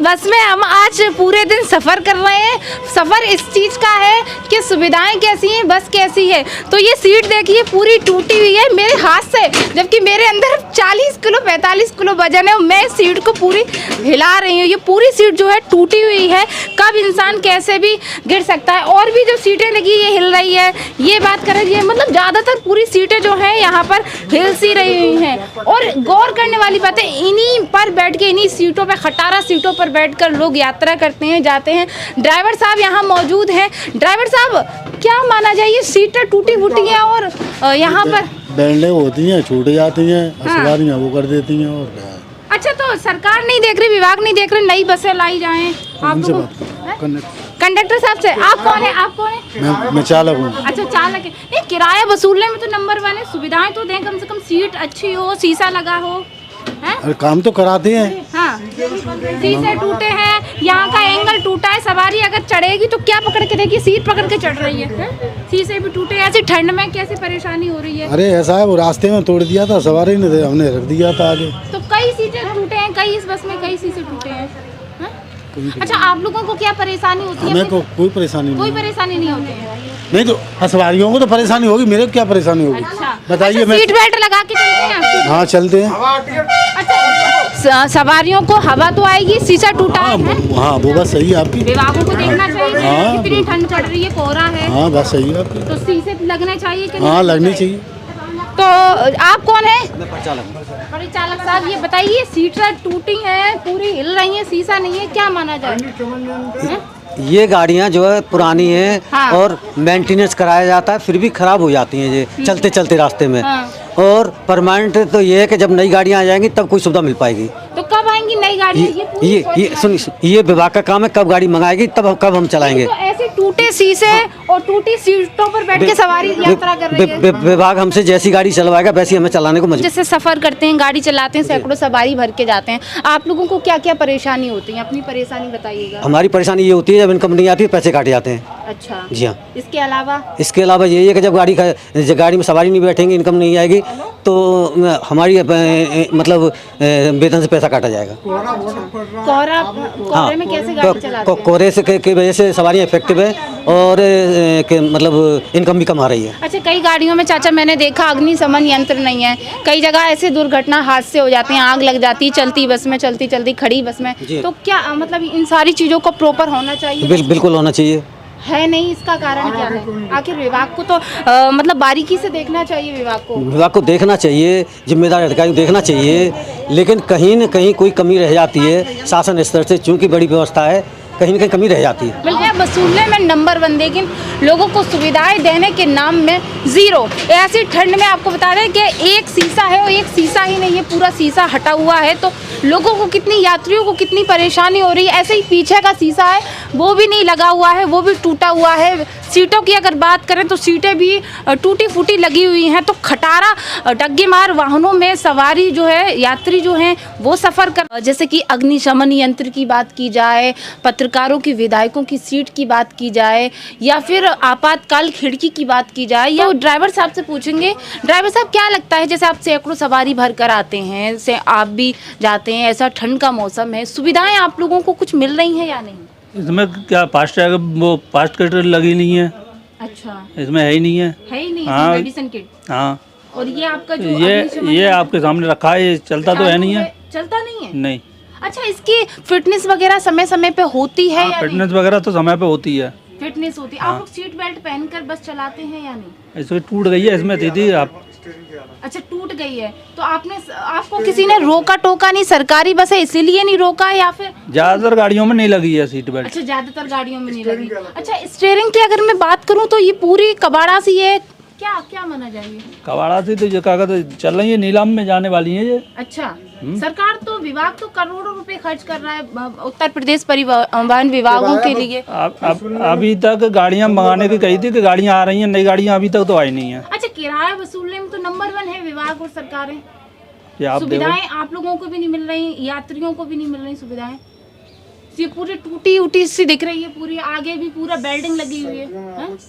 बस में हम आज पूरे दिन सफ़र कर रहे हैं। सफ़र इस चीज़ का है कि सुविधाएं कैसी हैं, बस कैसी है। तो ये सीट देखिए पूरी टूटी हुई है मेरे हाथ से, जबकि मेरे अंदर 40 किलो 45 किलो वजन है। मैं सीट को पूरी हिला रही हूँ। ये पूरी सीट जो है टूटी हुई है, कब इंसान कैसे भी गिर सकता है। और भी जो सीटें लगी ये हिल रही है, ये बात कर रही है। मतलब ज़्यादातर पूरी सीटें जो है यहाँ पर हिल सी रही हुई हैं। और गौर करने वाली बात है, इन्हीं पर बैठ के, इन्हीं सीटों पर, खटारा सीटों पर बैठकर लोग यात्रा करते हैं, जाते हैं। ड्राइवर साहब यहाँ मौजूद हैं। ड्राइवर साहब, क्या माना जाए, ये सीटें टूटी फूटी हैं और यहाँ पर बैंडें होती हैं, छूट जाती हैं, सवारियाँ वो कर देती हैं। और क्या है? अच्छा, तो सरकार नहीं देख रही, विभाग नहीं देख रही, नई बसें लाई जाएं? आप कंडक्टर साहब से। आप कौन है? आप कौन है? मैं चालक हूँ। अच्छा, चालक है। नहीं, किराया वसूलने में तो नंबर 1 है। सुविधाएं तो दें, कम से कम सीट अच्छी हो, शीशा लगा हो। अरे काम तो कराते हैं। हाँ, शीशे टूटे हैं, यहाँ का एंगल टूटा है। सवारी अगर चढ़ेगी तो क्या पकड़ के देगी? सीट पकड़ के चढ़ रही है। शीशे भी टूटे, ऐसी ठंड में कैसे परेशानी हो रही है? अरे ऐसा है, वो रास्ते में तोड़ दिया था, सवारी ने हमने रख दिया था आगे। तो कई सीटें टूटे हैं, कई इस बस में कई शीशे टूटे हैं। अच्छा, आप लोगों को क्या परेशानी होती है? हमें को कोई परेशानी नहीं। कोई परेशानी नहीं होती है? नहीं तो सवारियों को तो परेशानी होगी, मेरे को क्या परेशानी होगी? अच्छा, बताइए। अच्छा, सीट बेल्ट लगा के चलते हैं आप? हाँ, चलते हैं। अच्छा, सवारियों को हवा तो आएगी, शीशा टूटा है। हाँ, वो बात सही है आपकी। विभागों को देखना चाहिए। हाँ, कितनी ठंड चढ़ रही है, कोहरा है। हाँ, बात सही है आपकी। तो शीशे लगने चाहिए कि नहीं? हाँ, लगनी चाहिए। तो आप कौन है? मैं परिचालक हूँ। परिचालक साहब, ये बताइए, सीटें टूटी हैं, पूरी हिल रही हैं, शीशा नहीं है, क्या माना जाए? ये गाड़ियाँ जो है पुरानी हैं। हाँ। और मेंटेनेंस कराया जाता है, फिर भी खराब हो जाती हैं ये चलते चलते रास्ते में। हाँ। और परमानेंट तो ये है कि जब नई गाड़ियाँ आ जाएंगी तब कोई सुविधा मिल पाएगी। तो कब आएंगी नई गाड़ी? ये विभाग का काम है, कब गाड़ी मंगाएगी तब कब हम चलाएंगे। तो ऐसे टूटे शीशे और टूटी सीटों पर बैठ के सवारी यात्रा कर रही है। विभाग हमसे जैसी गाड़ी चलवाएगा वैसी हमें चलाने को मजबूर। जैसे सफर करते हैं, गाड़ी चलाते हैं, सैकड़ों सवारी भर के जाते हैं, आप लोगों को क्या क्या परेशानी होती है? अपनी परेशानी बताइएगा। हमारी परेशानी ये होती है, जब इनकम नहीं आती है पैसे काटे जाते हैं। अच्छा जी हाँ। इसके अलावा यही है कि जब गाड़ी में सवारी नहीं बैठेंगे, इनकम नहीं आएगी, तो हमारी मतलब वेतन से पैसा काटा जाएगा। कोहरे में कैसे गाड़ी चलाते हैं? कोहरे से की वजह से सवारियाँ इफेक्टिव है और मतलब इनकम भी कम आ रही है। अच्छा, कई गाड़ियों में चाचा मैंने देखा अग्निशमन यंत्र नहीं है। कई जगह ऐसे दुर्घटना, हादसे हो जाते हैं, आग लग जाती है चलती बस में, चलती चलती खड़ी बस में। तो क्या मतलब इन सारी चीज़ों को प्रॉपर होना चाहिए? बिल्कुल होना चाहिए। है नहीं, इसका कारण क्या है? आखिर विभाग को तो मतलब बारीकी से देखना चाहिए। विभाग को देखना चाहिए, जिम्मेदार अधिकारी को देखना चाहिए, लेकिन कहीं न कहीं कोई कमी रह जाती है शासन स्तर से। चूँकि बड़ी व्यवस्था है, कहीं न कहीं कमी रह जाती है। बिल्कुल, वसूलने में नंबर 1, लेकिन लोगों को सुविधाएं देने के नाम में 0। ऐसी ठंड में आपको बता दें कि एक शीशा है और एक शीशा ही नहीं है, पूरा शीशा हटा हुआ है। तो लोगों को, कितनी यात्रियों को कितनी परेशानी हो रही है। ऐसे ही पीछे का शीशा है, वो भी नहीं लगा हुआ है, वो भी टूटा हुआ है। सीटों की अगर बात करें तो सीटें भी टूटी फूटी लगी हुई हैं। तो खटारा डग्गे मार वाहनों में सवारी जो है, यात्री जो हैं, वो सफ़र कर, जैसे कि अग्निशमन यंत्र की बात की जाए, पत्रकारों की, विधायकों की सीट की बात की जाए, या फिर आपातकाल खिड़की की बात की जाए, या ड्राइवर साहब से पूछेंगे। ड्राइवर साहब, क्या लगता है, जैसे आप सैकड़ों सवारी भर कर आते हैं, से आप भी जाते हैं, ऐसा ठंड का मौसम है, सुविधाएं आप लोगों को कुछ मिल रही हैं या नहीं? इसमें क्या फास्ट वो फास्ट कटर लगी नहीं है। अच्छा, इसमें है ही नहीं है। है ही नहीं। हाँ, मेडिसिन किट। हाँ। और ये आपका जो ये आपके सामने रखा है, ये चलता तो है नहीं है। चलता नहीं है? नहीं। अच्छा, इसकी फिटनेस वगैरह समय समय पे होती है या फिटनेस वगैरह तो समय पे होती है। फिटनेस होती है। आप लोग सीट बेल्ट पहनकर बस चलाते हैं या नहीं? इसमें टूट गई है, इसमें दीदी आप। अच्छा, टूट गई है तो आपको किसी ने रोका टोका नहीं? सरकारी बस है इसीलिए नहीं रोका, या फिर ज्यादातर गाड़ियों में नहीं लगी है सीट बेल्ट। अच्छा, ज्यादातर गाड़ियों में नहीं लगी। अच्छा, स्टीयरिंग की अगर मैं बात करूं तो ये पूरी कबाड़ा सी है, क्या क्या माना जाएगी? कबाड़ा से तो ये कागज चल रही है, नीलाम में जाने वाली है ये। अच्छा, सरकार तो, विभाग तो करोड़ों रुपए खर्च कर रहा है उत्तर प्रदेश परिवहन विभागों के लिए। अभी तक गाड़ियां मंगाने की कही थी कि गाड़ियां आ रही हैं, नई गाड़ियां अभी तक तो आई नहीं है। अच्छा, किराया वसूलने में तो नंबर 1 है विभाग और सरकारें। आप सुविधाएं आप लोगों को भी नहीं मिल रही, यात्रियों को भी नहीं मिल रही सुविधाएं। ये पूरी टूटी उटी सी दिख रही है, पूरी आगे भी पूरा बेल्डिंग लगी हुई है।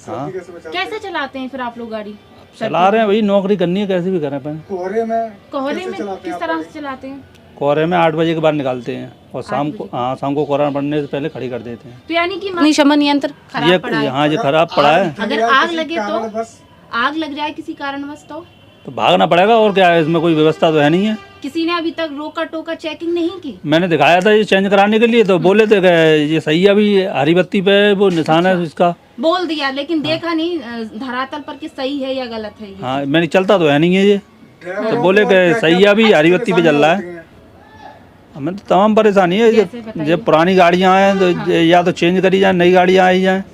हाँ। कैसे चलाते हैं फिर आप लोग गाड़ी? चला रहे हैं, वही नौकरी करनी है, कैसे भी करें। कोहरे में किस तरह से चलाते हैं? कोहरे में 8 बजे के बाद निकालते हैं और शाम को, हाँ शाम को कोहरा पड़ने से पहले खड़ी कर देते हैं। तो यानी कि अग्निशमन यंत्र खराब पड़ा है। हाँ ये खराब पड़ा है। अगर आग लगे तो, आग लग जाए किसी कारणवश तो भागना पड़ेगा और क्या है, इसमें कोई व्यवस्था तो है नहीं है। किसी ने अभी तक रोका टोका चेकिंग नहीं की? मैंने दिखाया था ये चेंज कराने के लिए, तो बोले थे कि ये सही है, अभी हरी बत्ती पे वो निशान है इसका, बोल दिया, लेकिन देखा नहीं धरातल पर कि सही है या गलत है ये। हाँ मैंने चलता तो है नहीं है ये, तो बोले कि सही है, अभी हरी बत्ती पे चल रहा है। हमें तो तमाम परेशानी है। ये पुरानी गाड़ियाँ हैं तो या तो चेंज करी जाए, नई गाड़ियाँ आई जाए।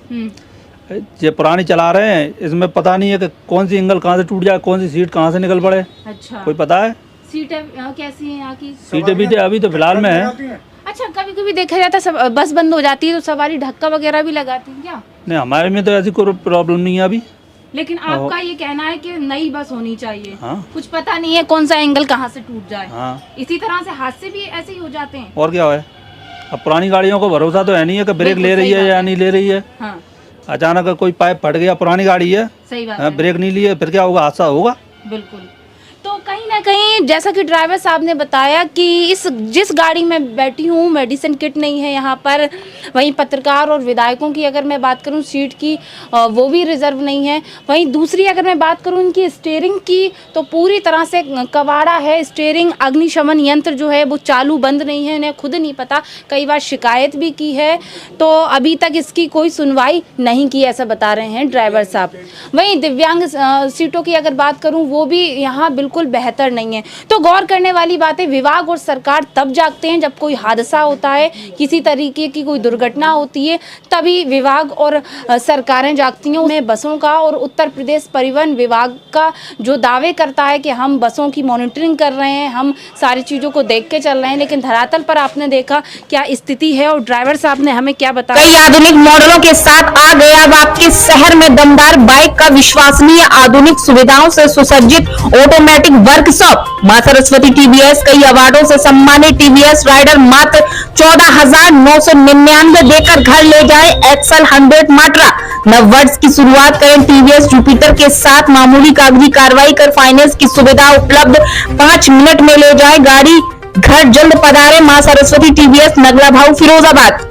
ये पुरानी चला रहे हैं, इसमें पता नहीं है कि कौन सी एंगल कहाँ से टूट जाए, कौन सी सीट कहाँ से निकल पड़े। अच्छा, कोई पता है? सीटें कैसी हैं यहाँ की? सीटें बीटें अभी तो फिलहाल में है। अच्छा, कभी कभी देखा जाता है बस बंद हो जाती है तो सवारी धक्का वगैरह भी लगाती है क्या? नहीं, हमारे में तो ऐसी कोई प्रॉब्लम नहीं है अभी। लेकिन आपका ये कहना है कि नई बस होनी चाहिए। हाँ। कुछ पता नहीं है कौन सा एंगल कहाँ से टूट जाए। हाँ। इसी तरह से हादसे भी ऐसे ही हो जाते हैं। और क्या है, अब पुरानी गाड़ियों को भरोसा तो है नहीं है कि ब्रेक ले रही है या नहीं ले रही है। हाँ। अचानक कोई पाइप फट गया, पुरानी गाड़ी है, सही बात है। ब्रेक नहीं लिए, फिर क्या होगा, हादसा होगा। बिल्कुल। तो कहीं ना कहीं जैसा कि ड्राइवर साहब ने बताया कि जिस गाड़ी में बैठी हूँ मेडिसिन किट नहीं है यहाँ पर, वहीं पत्रकार और विधायकों की अगर मैं बात करूँ सीट की वो भी रिजर्व नहीं है। वहीं दूसरी अगर मैं बात करूँ इनकी स्टीयरिंग की तो पूरी तरह से कबाड़ा है। स्टीयरिंग अग्निशमन यंत्र जो है वो चालू बंद नहीं है, इन्हें खुद नहीं पता। कई बार शिकायत भी की है तो अभी तक इसकी कोई सुनवाई नहीं की, ऐसा बता रहे हैं ड्राइवर साहब। वहीं दिव्यांग सीटों की अगर बात करूँ वो भी यहाँ बिल्कुल बेहतर नहीं है। तो गौर करने वाली बात है, विभाग और सरकार तब जागते हैं जब कोई हादसा होता है, किसी तरीके की कोई दुर्घटना होती है, तभी विभाग और सरकारें जागती हैं। उन्हें बसों का और उत्तर प्रदेश परिवहन विभाग का जो दावे करता है कि हम बसों की मॉनिटरिंग कर रहे हैं, हम सारी चीज़ों को देख के चल रहे हैं, लेकिन धरातल पर आपने देखा क्या स्थिति है। और ड्राइवर साहब ने हमें क्या बताया, कई आधुनिक मॉडलों के साथ आ गया अब आपके शहर में दमदार बाइक का विश्वसनीय आधुनिक सुविधाओं से सुसज्जित ऑटोमेटिक वर्कशॉप। मां सरस्वती टीवीएस कई अवार्डों से सम्मानित टीवीएस राइडर मात्र 14,999 देकर घर ले जाए एक्सल 100 मात्रा। नव वर्ष की शुरुआत करें टीवीएस जुपिटर के साथ। मामूली कागजी कार्रवाई कर फाइनेंस की सुविधा उपलब्ध, 5 मिनट में ले जाए गाड़ी घर। जल्द पधारे मां सरस्वती टीवीएस, नगला भाऊ, फिरोजाबाद।